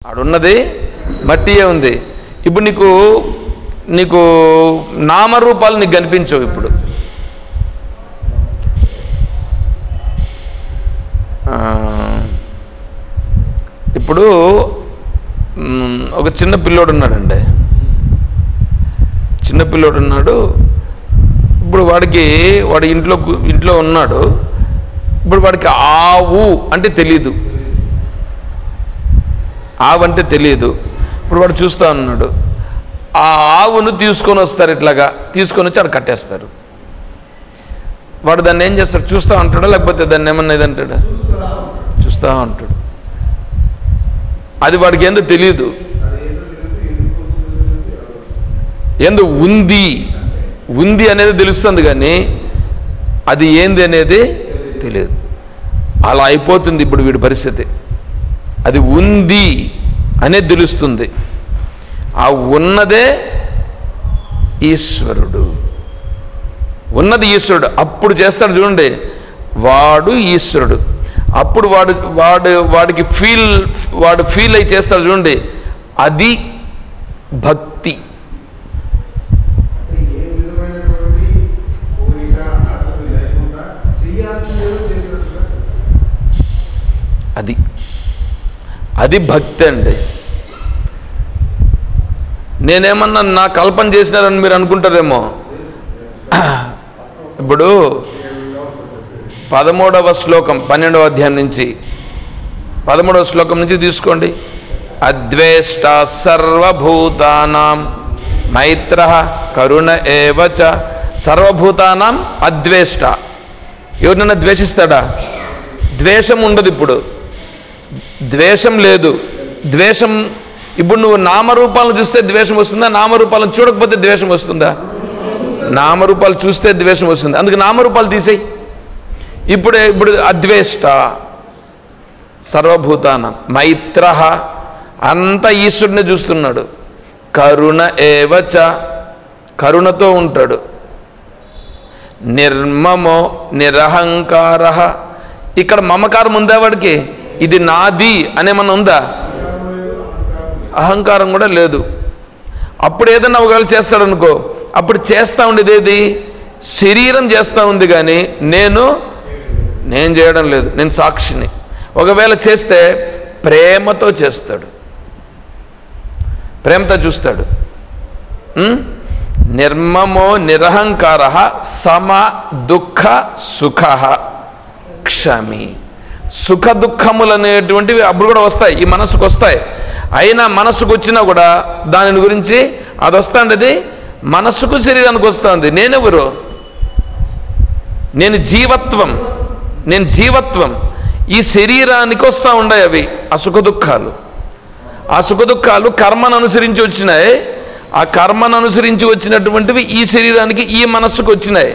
ఆడున్నది మట్టియే ఉంది. ఇప్పుడు నీకు నామరూపాలు నీకు కనిపించవు. ఇప్పుడు ఒక చిన్న పిల్లోడు ఉన్నాడండి. చిన్న పిల్లోడు ఉన్నాడు. ఇప్పుడు వాడి ఇంట్లో ఉన్నాడు. ఇప్పుడు వాడికి ఆవు అంటే తెలియదు. ఆవు అంటే తెలియదు. ఇప్పుడు వాడు చూస్తూ ఉన్నాడు. ఆ ఆవును తీసుకొని వస్తారు. ఇట్లాగా తీసుకొని వచ్చి ఆడ కట్టేస్తారు. వాడు దాన్ని ఏం చేస్తాడు? చూస్తూ ఉంటాడా, లేకపోతే దాన్ని ఏమన్నా ఇదంటాడా? చూస్తూ ఉంటాడు. అది వాడికి ఏందో తెలియదు. ఏందో ఉంది అనేది తెలుస్తుంది, కానీ అది ఏంది అనేది తెలియదు. అలా అయిపోతుంది ఇప్పుడు వీడి పరిస్థితి. అది ఉంది అనేది తెలుస్తుంది. ఆ ఉన్నదే ఈశ్వరుడు. ఉన్నది ఈశ్వరుడు. అప్పుడు చేస్తాడు చూడండి, వాడు ఈశ్వరుడు. అప్పుడు వాడికి ఫీల్ అయి చేస్తాడు చూడండి, అది భక్తి. అది భక్తి అండి. నేనేమన్నా నా కల్పన చేసినారని మీరు అనుకుంటారేమో. ఇప్పుడు 13వ శ్లోకం 12వ అధ్యాయం నుంచి 13వ శ్లోకం నుంచి తీసుకోండి. అద్వేష్ట సర్వభూతానాం మైత్రః కరుణ ఏవచ. సర్వభూతానాం అద్వేష్ట. ఎవరినైనా ద్వేషిస్తాడా? ద్వేషం ఉండదు. ఇప్పుడు ద్వేషం లేదు. ద్వేషం ఇప్పుడు నువ్వు నామరూపాలను చూస్తే ద్వేషం వస్తుందా? నామరూపాలను చూడకపోతే ద్వేషం వస్తుందా? నామరూపాలు చూస్తే ద్వేషం వస్తుంది. అందుకు నామరూపాలు తీసేయి. ఇప్పుడు అద్వేష్ట సర్వభూతానం మైత్రః, అంతా ఈశ్వరుని చూస్తున్నాడు. కరుణ ఏవచ, కరుణతో ఉంటాడు. నిర్మమో నిరహంకార. ఇక్కడ మమకారం ఉందా వాడికి? ఇది నాది అనేమన్నా ఉందా? అహంకారం కూడా లేదు. అప్పుడు ఏదన్నా ఒకవేళ చేస్తాడనుకో, అప్పుడు చేస్తూ ఉండేది ఏది? శరీరం చేస్తూ ఉంది, కానీ నేను చేయడం లేదు, నేను సాక్షిని. ఒకవేళ చేస్తే ప్రేమతో చేస్తాడు, ప్రేమతో చూస్తాడు. నిర్మమో నిరహంకార సమ దుఃఖ సుఖ క్షమి. సుఖ దుఃఖములు అనేటువంటివి అప్పుడు కూడా వస్తాయి, ఈ మనసుకు వస్తాయి. అయినా మనసుకు వచ్చినా కూడా దాని గురించి అది వస్తుంది. మనసుకు శరీరానికి వస్తుంది. నేనెవరు? నేను జీవత్వం. ఈ శరీరానికి వస్తూ ఉన్నాయి అవి ఆ సుఖ దుఃఖాలు. ఆ సుఖ దుఃఖాలు కర్మను అనుసరించి వచ్చినాయి. ఆ కర్మను అనుసరించి వచ్చినటువంటివి ఈ శరీరానికి ఈ మనస్సుకు వచ్చినాయి.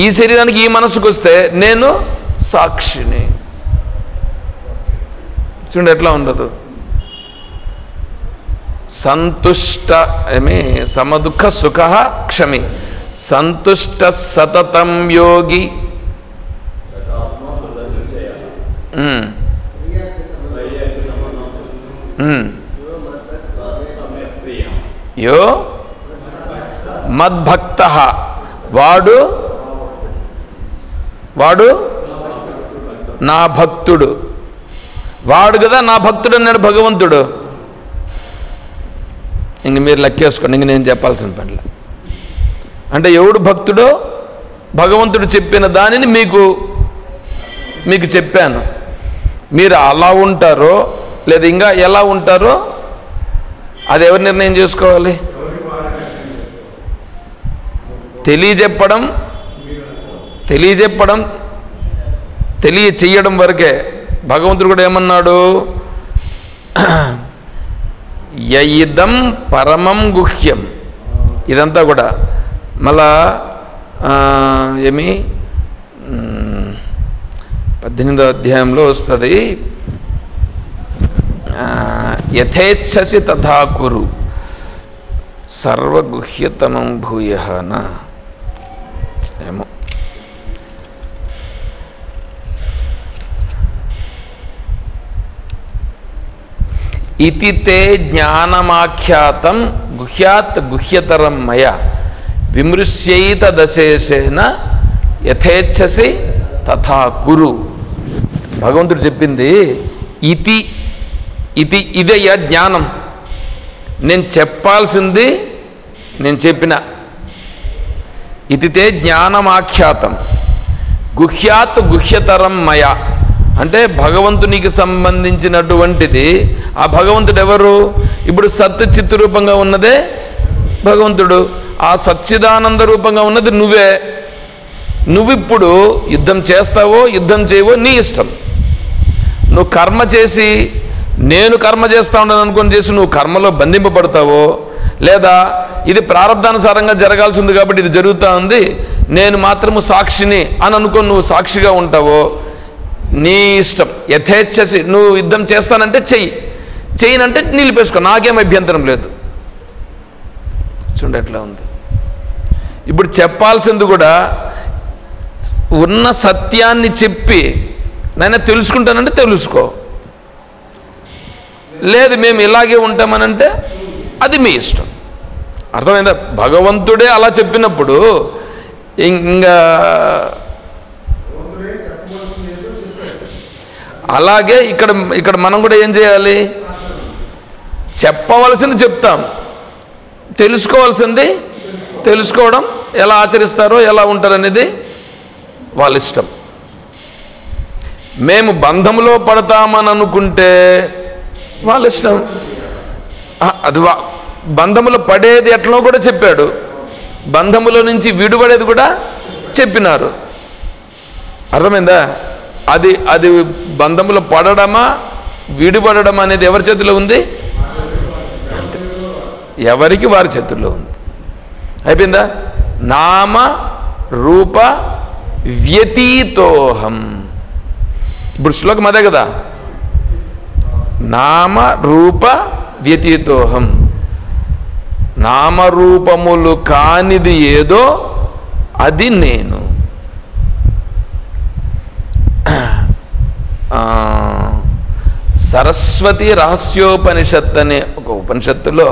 ఈ శరీరానికి ఈ మనస్సుకు వస్తే నేను సాక్షిని. చూడండి ఎట్లా ఉండదు. సంతుష్ట సమదుఃఖ సుఖ క్షమి. సంతుష్ట సతతం యోగి. యో మద్భక్త. వాడు నా భక్తుడు. వాడు కదా నా భక్తుడు అన్నాడు భగవంతుడు. ఇంక మీరు లెక్కేసుకోండి, ఇంక నేను చెప్పాల్సిన పనిలే. అంటే ఎవడు భక్తుడో భగవంతుడు చెప్పిన దానిని మీకు చెప్పాను. మీరు అలా ఉంటారో లేదా ఇంకా ఎలా ఉంటారో అది ఎవరు నిర్ణయం చేసుకోవాలి? తెలియచేయడం వరకే. భగవంతుడు కూడా ఏమన్నాడు? యయిదం పరమం గుహ్యం. ఇదంతా కూడా మళ్ళా 18వ అధ్యాయంలో వస్తుంది. యథేచ్ఛసి తథా కురు సర్వగుహ్యతమం భూయః. ఏమో ఇతి తే జ్ఞానమాఖ్యాతం గుహ్యాత్ గుహ్యతరం మయ విమృశ్యైత దశేషేన యథేచ్ఛసి తథా కురు. భగవంతుడు చెప్పింది ఇతి ఇది ఇదయ్యా జ్ఞానం. నేను చెప్పాల్సింది నేను చెప్పిన. ఇతితే జ్ఞానమాఖ్యాతం గుహ్యాత్ గుహ్యతరం మయ అంటే భగవంతునికి సంబంధించినటువంటిది. ఆ భగవంతుడు ఎవరు? ఇప్పుడు సత్ చిత్ రూపంగా ఉన్నదే భగవంతుడు. ఆ సచ్చిదానంద రూపంగా ఉన్నది నువ్వే. నువ్విప్పుడు యుద్ధం చేస్తావో యుద్ధం చేయవో నీ ఇష్టం. నువ్వు కర్మ చేసి నేను కర్మ చేస్తా ఉన్నాను అనుకొని చేసి నువ్వు కర్మలో బంధింపబడతావో, లేదా ఇది ప్రారంధానుసారంగా జరగాల్సి ఉంది కాబట్టి ఇది జరుగుతూ ఉంది నేను మాత్రము సాక్షిని అని అనుకొని నువ్వు సాక్షిగా ఉంటావో నీ ఇష్టం. యథేచ్ఛసి నువ్వు యుద్ధం చేస్తానంటే చెయ్యి, చెయ్యనంటే నిలిపేసుకో, నాకేం అభ్యంతరం లేదు. చూడండి ఎట్లా ఉంది. ఇప్పుడు చెప్పాల్సింది కూడా ఉన్న సత్యాన్ని చెప్పి నన్ను తెలుసుకుంటానంటే తెలుసుకో, లేదు మేము ఇలాగే ఉంటామనంటే అది మీ ఇష్టం. అర్థమైందా? భగవంతుడే అలా చెప్పినప్పుడు ఇంకా అలాగే ఇక్కడ మనం కూడా ఏం చేయాలి? చెప్పవలసింది చెప్తాం, తెలుసుకోవాల్సింది తెలుసుకోవడం. ఎలా ఆచరిస్తారో ఎలా ఉంటారనేది వాళ్ళ ఇష్టం. మేము బంధంలో పడతామని అనుకుంటే వాళ్ళ ఇష్టం. అది బంధములో పడేది ఎట్లనో కూడా చెప్పాడు, బంధములో నుంచి విడిపడేది కూడా చెప్పినారు. అర్థమైందా? అది బంధములో పడడమా విడిపడడం అనేది ఎవరి చేతిలో ఉంది? ఎవరికి వారి చేతుల్లో ఉంది. అయిపోయిందా? నామ రూప వ్యతీతోహం. ఇప్పుడు శ్లోకం అదే కదా, నామ రూప వ్యతీతోహం. నామరూపములు కానిది ఏదో అది నేను. సరస్వతి రహస్యోపనిషత్ అనే ఒక ఉపనిషత్తులో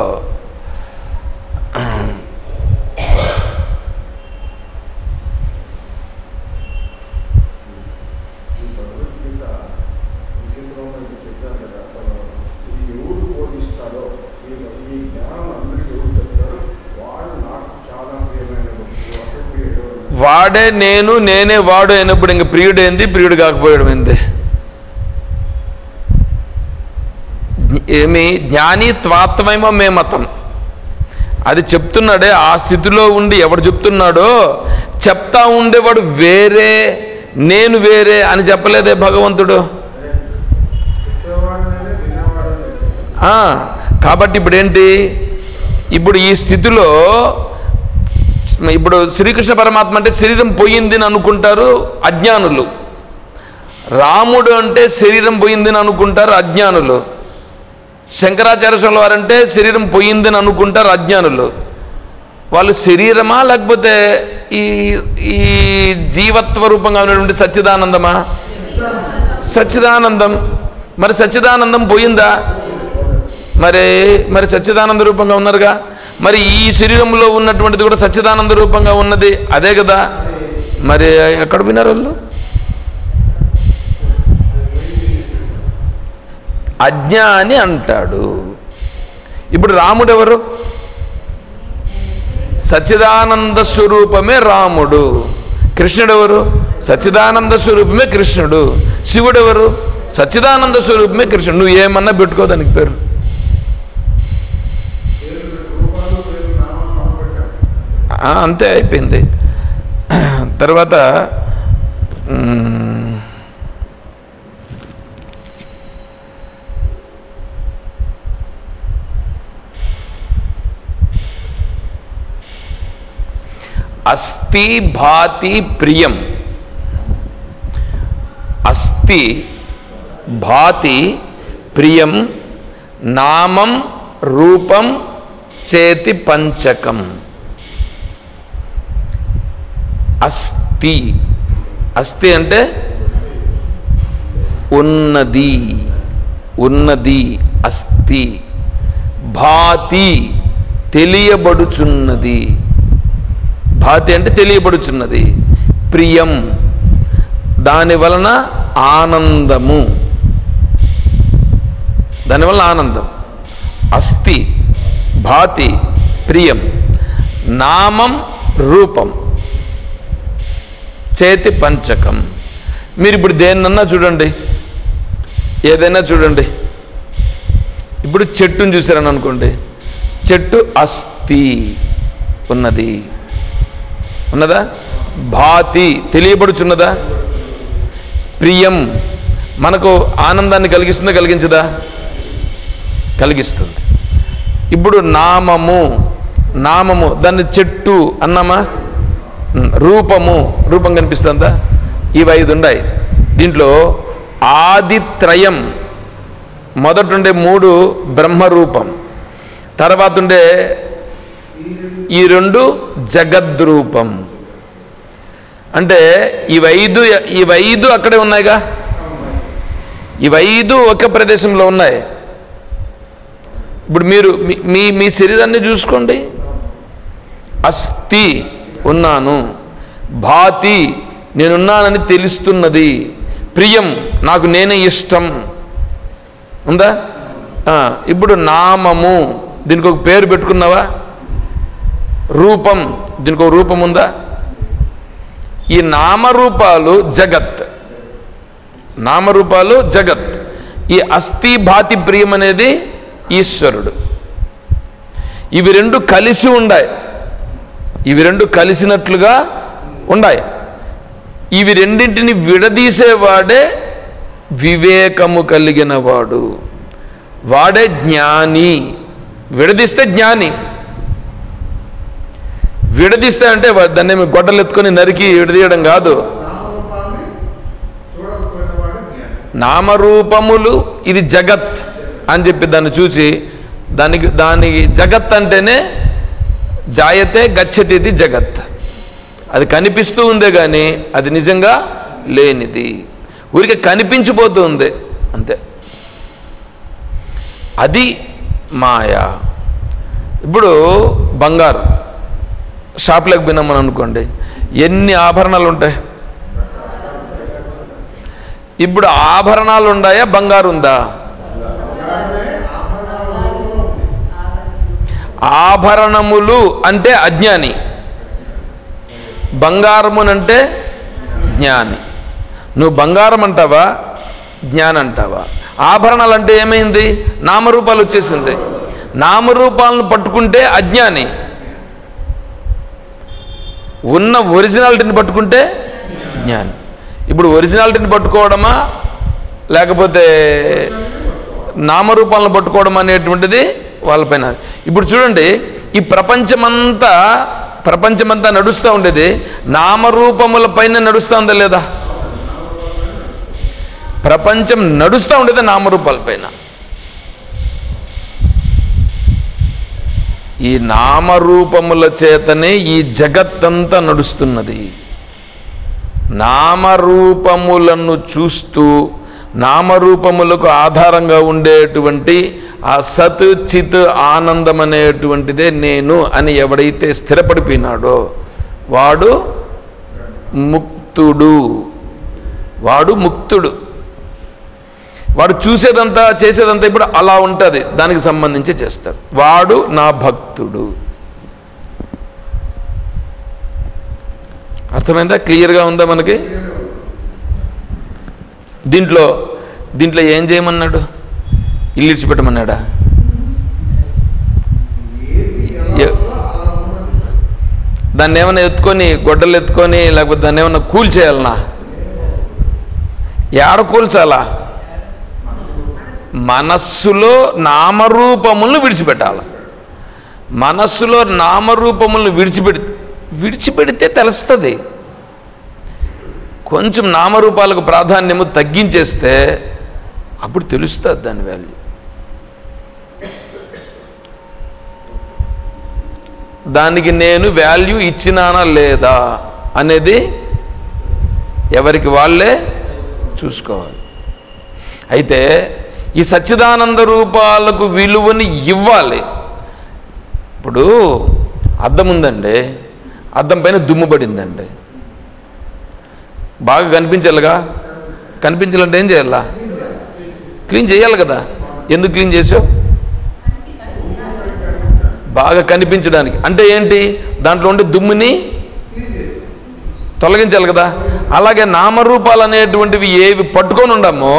వాడే నేను నేనే వాడు అయినప్పుడు ఇంక ప్రియుడు ఏంది, ప్రియుడు కాకపోయడం ఏంది? ఏమి జ్ఞాని త్వాత్వమేమో మే మతం. అది చెప్తున్నాడే ఆ స్థితిలో ఉండి ఎవడు చెప్తున్నాడో చెప్తా ఉండేవాడు వేరే నేను వేరే అని చెప్పలేదే భగవంతుడు. కాబట్టి ఇప్పుడు ఏంటి? ఇప్పుడు ఈ స్థితిలో ఇప్పుడు శ్రీకృష్ణ పరమాత్మ అంటే శరీరం పోయిందని అనుకుంటారు అజ్ఞానులు, రాముడు అంటే శరీరం పోయిందని అనుకుంటారు అజ్ఞానులు, శంకరాచార్య స్వామి వారంటే శరీరం పోయిందని అనుకుంటారు అజ్ఞానులు. వాళ్ళు శరీరమా లేకపోతే ఈ జీవత్వ రూపంగా ఉన్నటువంటి సచ్చిదానందమా? సచ్చిదానందం. మరి సచ్చిదానందం పోయిందా? మరి సచ్చిదానంద రూపంగా ఉన్నారుగా. మరి ఈ శరీరంలో ఉన్నటువంటిది కూడా సచ్చిదానంద రూపంగా ఉన్నది అదే కదా. మరి ఎక్కడ విన్నారు వాళ్ళు? అజ్ఞాని అంటాడు. ఇప్పుడు రాముడు ఎవరు? సచ్చిదానంద స్వరూపమే రాముడు. కృష్ణుడు ఎవరు? సచ్చిదానంద స్వరూపమే కృష్ణుడు. శివుడు ఎవరు? సచ్చిదానంద స్వరూపమే కృష్ణుడు. నువ్వు ఏమన్నా పెట్టుకో దానికి పేరు. అంతే అయిపోయింది. తర్వాత అస్తి భాతి ప్రియం. అస్తి భాతి ప్రియం నామం రూపం చేతి పంచకం. అస్తి అస్తి అంటే ఉన్నది, ఉన్నది అస్తి. భాతి తెలియబడుచున్నది. భాతి అంటే తెలియబడుచున్నది. ప్రియం దాని వలన ఆనందము, దానివల్ల ఆనందం. అస్తి, భాతి, ప్రియం. నామం రూపం, చేతి పంచకం. మీరు ఇప్పుడు దేన్నన్నా చూడండి, ఏదైనా చూడండి. ఇప్పుడు చెట్టును చూసారని అనుకోండి, చెట్టు అస్థి ఉన్నది, ఉన్నదా? భాతి తెలియబడుచున్నదా? ప్రియం మనకు ఆనందాన్ని కలిగిస్తుందా, కలిగించదా? కలిగిస్తుంది. ఇప్పుడు నామము, నామము దాన్ని చెట్టు అన్నామా? రూపము, రూపం కనిపిస్తుందా? ఇవి 5 ఉన్నాయి. దీంట్లో ఆదిత్రయం, మొదటుండే 3 బ్రహ్మరూపం, తర్వాత ఉండే ఈ 2 జగద్రూపం. అంటే ఇవి 5 అక్కడే ఉన్నాయిగా. ఇవి 5 ఒకే ప్రదేశంలో ఉన్నాయి. ఇప్పుడు మీరు మీ శరీరాన్ని చూసుకోండి. అస్థి ఉన్నాను, భాతి నేనున్నానని తెలుస్తున్నది, ప్రియం నాకు నేనే ఇష్టం ఉందా? ఇప్పుడు నామము దీనికి ఒక పేరు పెట్టుకున్నావా? రూపం దీనికి ఒక రూపం ఉందా? ఈ నామరూపాలు జగత్, నామరూపాలు జగత్. ఈ అస్థి భాతి ప్రియం అనేది ఈశ్వరుడు. ఇవి 2 కలిసి ఉన్నాయి, ఇవి 2 కలిసినట్లుగా ఉన్నాయి. ఇవి రెండింటిని విడదీసేవాడే వివేకము కలిగిన వాడు, వాడే జ్ఞాని. విడదీస్తే జ్ఞాని. విడదీస్తే అంటే దాన్ని గొడ్డలు ఎత్తుకొని నరికి విడదీయడం కాదు. నామరూపములు ఇది జగత్ అని చెప్పి దాన్ని చూసి దానికి జగత్ అంటేనే జాయతే గచ్చతి, ఇది జగత్. అది కనిపిస్తూ ఉందే కానీ అది నిజంగా లేనిది, ఊరికే కనిపించిపోతూ ఉంది అంతే. అది మాయా. ఇప్పుడు బంగారు షాప్లోకి పోయినామని అనుకోండి, ఎన్ని ఆభరణాలు ఉంటాయి? ఇప్పుడు ఆభరణాలు ఉన్నాయా, బంగారు ఉందా? ఆభరణములు అంటే అజ్ఞాని, బంగారమునంటే జ్ఞాని. నువ్వు బంగారం అంటావా, జ్ఞానం అంటావా? ఆభరణాలు అంటే ఏమైంది? నామరూపాలు వచ్చేసింది. నామరూపాలను పట్టుకుంటే అజ్ఞాని, ఉన్న ఒరిజినాలిటీని పట్టుకుంటే జ్ఞాని. ఇప్పుడు ఒరిజినాలిటీని పట్టుకోవడమా లేకపోతే నామరూపాలను పట్టుకోవడం అనేటువంటిది వాళ్ళపైన. ఇప్పుడు చూడండి, ఈ ప్రపంచమంతా నడుస్తూ ఉండేది నామరూపముల పైన నడుస్తూ ఉందా లేదా? ప్రపంచం నడుస్తూ ఉండేది నామరూపాల పైన. ఈ నామరూపముల చేతనే ఈ జగత్తంతా నడుస్తున్నది. నామరూపములను చూస్తూ నామరూపములకు ఆధారంగా ఉండేటువంటి ఆ సత్ చిత్ ఆనందం అనేటువంటిదే నేను అని ఎవడైతే స్థిరపడిపోయినాడో వాడు ముక్తుడు. వాడు ముక్తుడు. వాడు చూసేదంతా చేసేదంతా ఇప్పుడు అలా ఉంటుంది, దానికి సంబంధించి చేస్తాడు. వాడు నా భక్తుడు. అర్థమైందా? క్లియర్గా ఉందా మనకి? దీంట్లో ఏం చేయమన్నాడు? ఇల్లు ఇడిచిపెట్టమన్నాడా? దాన్ని ఏమైనా ఎత్తుకొని గొడ్డలు ఎత్తుకొని లేకపోతే దాన్ని ఏమన్నా కూల్చేయాలనా? ఏడ కూల్చాలా? మనస్సులో నామరూపములను విడిచిపెట్టాలి. మనస్సులో నామరూపములను విడిచిపెడితే తెలుస్తుంది. కొంచెం నామరూపాలకు ప్రాధాన్యము తగ్గించేస్తే అప్పుడు తెలుస్తుంది దాని వాల్యూ. దానికి నేను వాల్యూ ఇచ్చినానా లేదా అనేది ఎవరికి వాళ్ళే చూసుకోవాలి. అయితే ఈ సచ్చిదానంద రూపాలకు విలువని ఇవ్వాలి. ఇప్పుడు అద్దం ఉందండి, అద్దం పైన దుమ్ము పడిందండి, బాగా కనిపించాలిగా. కనిపించాలంటే ఏం చేయాలా? క్లీన్ చేయాలి కదా. ఎందుకు క్లీన్ చేసావు? బాగా కనిపించడానికి. అంటే ఏంటి? దాంట్లో ఉండే దుమ్ముని తొలగించాలి కదా. అలాగే నామరూపాలు అనేటువంటివి ఏవి పట్టుకొని ఉండమో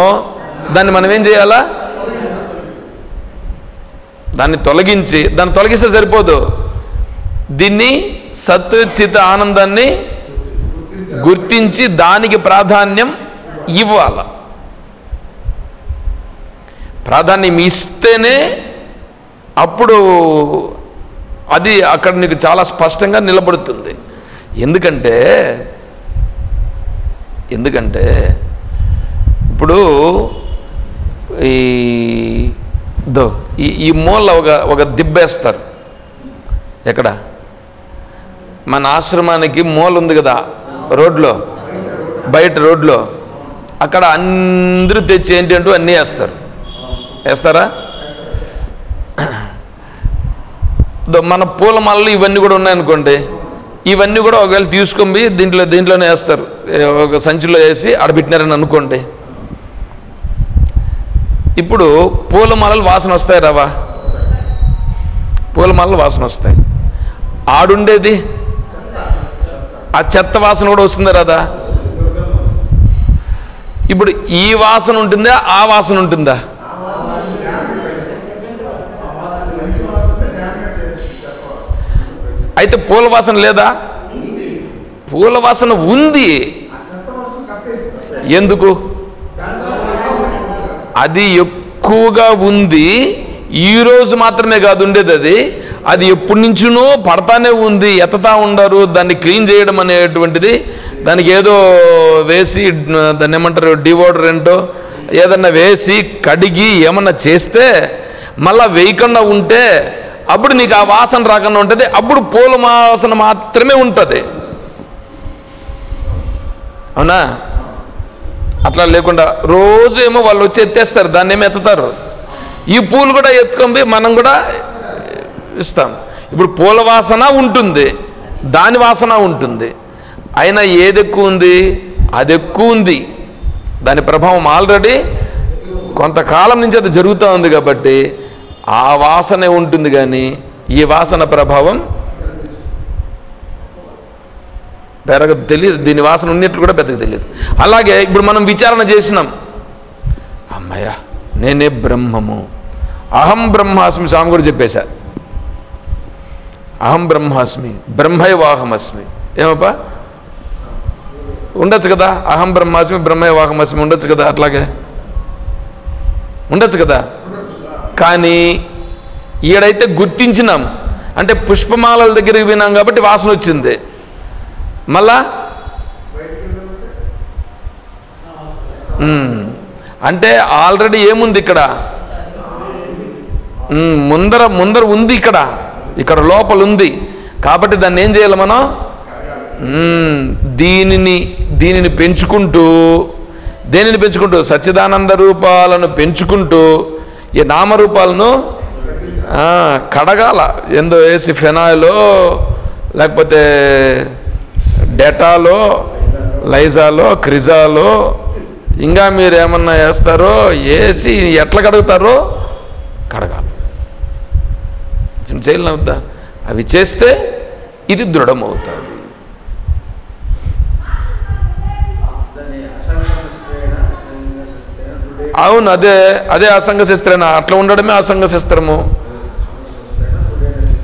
దాన్ని మనం ఏం చేయాలా? దాన్ని తొలగించి, దాన్ని తొలగిస్తే సరిపోదు, దీన్ని సత్ చిత్ ఆనందాన్ని గుర్తించి దానికి ప్రాధాన్యం ఇవ్వాల. ప్రాధాన్యం ఇస్తేనే అప్పుడు అది అక్కడ నీకు చాలా స్పష్టంగా నిలబడుతుంది. ఎందుకంటే ఇప్పుడు ఈ మూల ఒక దిబ్బేస్తారు. ఎక్కడ? మన ఆశ్రమానికి మూల ఉంది కదా, రోడ్లో, బయట రోడ్లో. అక్కడ అందరూ తెచ్చి ఏంటి అంటూ అన్నీ వేస్తారా? మన పూలమాలలు ఇవన్నీ కూడా ఉన్నాయనుకోండి, ఇవన్నీ కూడా ఒకవేళ తీసుకొని దీంట్లోనే వేస్తారు. ఒక సంచిలో వేసి ఆడబెట్టినారని అనుకోండి. ఇప్పుడు పూలమాలలు వాసన వస్తాయి రావా? పూలమాలలు వాసన వస్తాయి. ఆడుండేది ఆ చెత్త వాసన కూడా వస్తుందా రాదా? ఇప్పుడు ఈ వాసన ఉంటుందా, ఆ వాసన ఉంటుందా? అయితే పూల వాసన లేదా? పూల వాసన ఉంది. ఎందుకు? అది ఎక్కువగా ఉంది. ఈరోజు మాత్రమే కాదు ఉండేది, అది ఎప్పటి నుంచినో పడతానే ఉంది. ఎత్తతా ఉండరు. దాన్ని క్లీన్ చేయడం అనేటువంటిది, దానికి ఏదో వేసి, దాన్ని ఏమంటారు, డివోడరెంటో ఏదన్నా వేసి కడిగి ఏమన్నా చేస్తే మళ్ళా వేయకుండా ఉంటే అప్పుడు నీకు ఆ వాసన రాకుండా ఉంటుంది. అప్పుడు పూల వాసన మాత్రమే ఉంటుంది. అవునా? అట్లా లేకుండా రోజు ఏమో వాళ్ళు వచ్చి ఎత్తేస్తారు, దాన్ని ఏమో ఎత్తుతారు. ఈ పూలు కూడా ఎత్తుకొని మనం కూడా ఇస్తాం. ఇప్పుడు పూల వాసన ఉంటుంది, దాని వాసన ఉంటుంది. అయినా ఏది ఎక్కువ ఉంది? అది ఎక్కువ ఉంది. దాని ప్రభావం ఆల్రెడీ కొంతకాలం నుంచి అది జరుగుతూ ఉంది కాబట్టి ఆ వాసనే ఉంటుంది, కానీ ఈ వాసన ప్రభావం పెరగదు, తెలియదు. దీని వాసన ఉన్నట్లు కూడా పెద్దగా తెలియదు. అలాగే ఇప్పుడు మనం విచారణ చేసినాం, అమ్మయ్య నేనే బ్రహ్మము, అహం బ్రహ్మాస్మి. స్వామి కూడా చెప్పేశా, అహం బ్రహ్మాస్మి, బ్రహ్మైవాహమస్మి. ఏమప్పా ఉండొచ్చు కదా, అహం బ్రహ్మాస్మి బ్రహ్మైవాహమస్మి ఉండొచ్చు కదా, అట్లాగే ఉండొచ్చు కదా. కానీ ఈడైతే గుర్తించినాం, అంటే పుష్పమాలల దగ్గరికి విన్నాం కాబట్టి వాసన వచ్చింది. మళ్ళా అంటే ఆల్రెడీ ఏముంది ఇక్కడ? ముందర ఉంది, ఇక్కడ లోపల ఉంది. కాబట్టి దాన్ని ఏం చేయాలి మనం? దీనిని పెంచుకుంటూ, దేనిని పెంచుకుంటూ? సచ్చిదానంద రూపాలను పెంచుకుంటూ ఈ నామరూపాలను కడగాల. ఎందో వేసి ఫెనాయిలో, లేకపోతే డెటాలో, లైజాలో, క్రిజాలో, ఇంకా మీరు ఏమన్నా వేస్తారో వేసి ఎట్లా కడుగుతారో కడగాలి. చేయాలవుద్దా? అవి చేస్తే ఇది దృఢమవుతుంది. అవును, అదే అసంగ శస్త్రేనా? అట్లా ఉండడమే అసంగ శస్త్రము.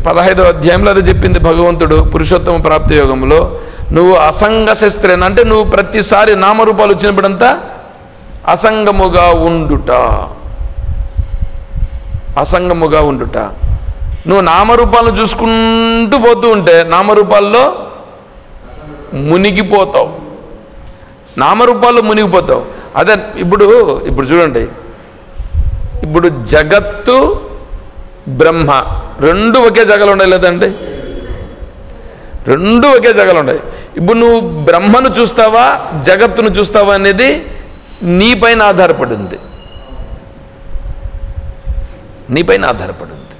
15వ అధ్యాయంలో అదే చెప్పింది భగవంతుడు పురుషోత్తమ ప్రాప్తి యోగంలో. నువ్వు అసంగ శస్త్రేనా అంటే నువ్వు ప్రతిసారి నామరూపాలు వచ్చినప్పుడంతా అసంగముగా ఉండుట, అసంగముగా ఉండుట. నువ్వు నామరూపాలను చూసుకుంటూ పోతూ ఉంటే నామరూపాల్లో మునిగిపోతావు, నామరూపాల్లో మునిగిపోతావు. అదే ఇప్పుడు చూడండి, ఇప్పుడు జగత్తు బ్రహ్మ రెండు ఒకే జగలు ఉన్నాయి లేదండి? రెండు ఒకే జగలు ఉన్నాయి. ఇప్పుడు నువ్వు బ్రహ్మను చూస్తావా జగత్తును చూస్తావా అనేది నీ పైన ఆధారపడి ఉంది. నీపైన ఆధారపడి ఉంది.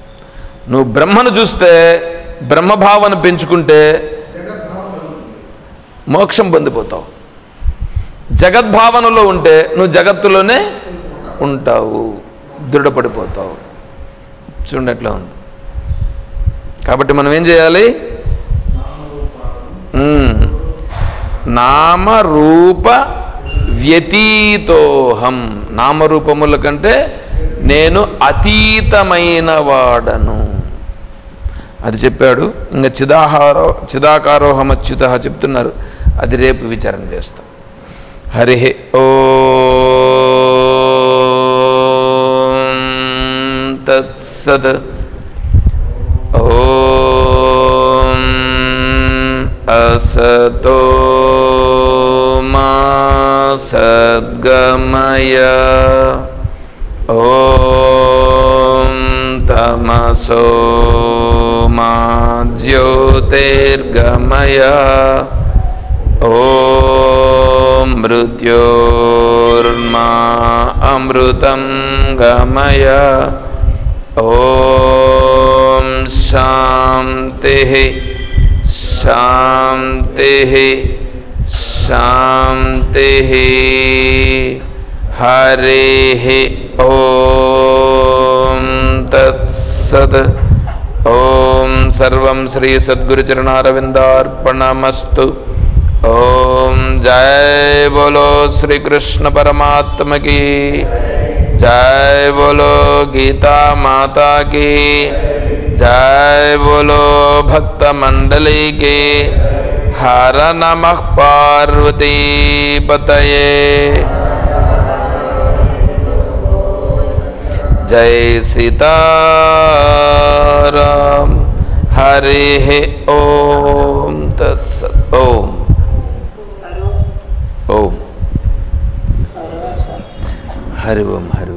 నువ్వు బ్రహ్మను చూస్తే, బ్రహ్మభావన పెంచుకుంటే మోక్షం పొందిపోతావు. జగద్భావనలో ఉంటే నువ్వు జగత్తులోనే ఉంటావు, దృఢపడిపోతావు. చూడండి ఎట్లా ఉంది. కాబట్టి మనం ఏం చేయాలి? నామరూప వ్యతీతోహం, నామరూపముల కంటే నేను అతీతమైన వాడను అది చెప్పాడు. ఇంకా చిదాకారోహమచ్యుత చెప్తున్నారు, అది రేపు విచారణ చేస్తాం. హరి ఓం తత్సత్. ఓం అసతో మా సద్గమయ, ఓం తమసో మా జ్యోతిర్గమయ, ఓం మృత్యోర్మా అమృతం గమయ, ఓం శాంతి శాంతి శాంతి. హరి ఓం తత్సత్. ఓం సర్వం శ్రీ సద్గురుచరణారవిందార్పణమస్తు. ఓం జయ బోలో శ్రీ కృష్ణ పరమాత్మ की जय, बोलो गीता माता की जय, बोलो भक्त मंडली की हर नमः पार्वती पतये. जय सीताराम. हरि ओम तत्सत. ओम ओम हरि ओम हरि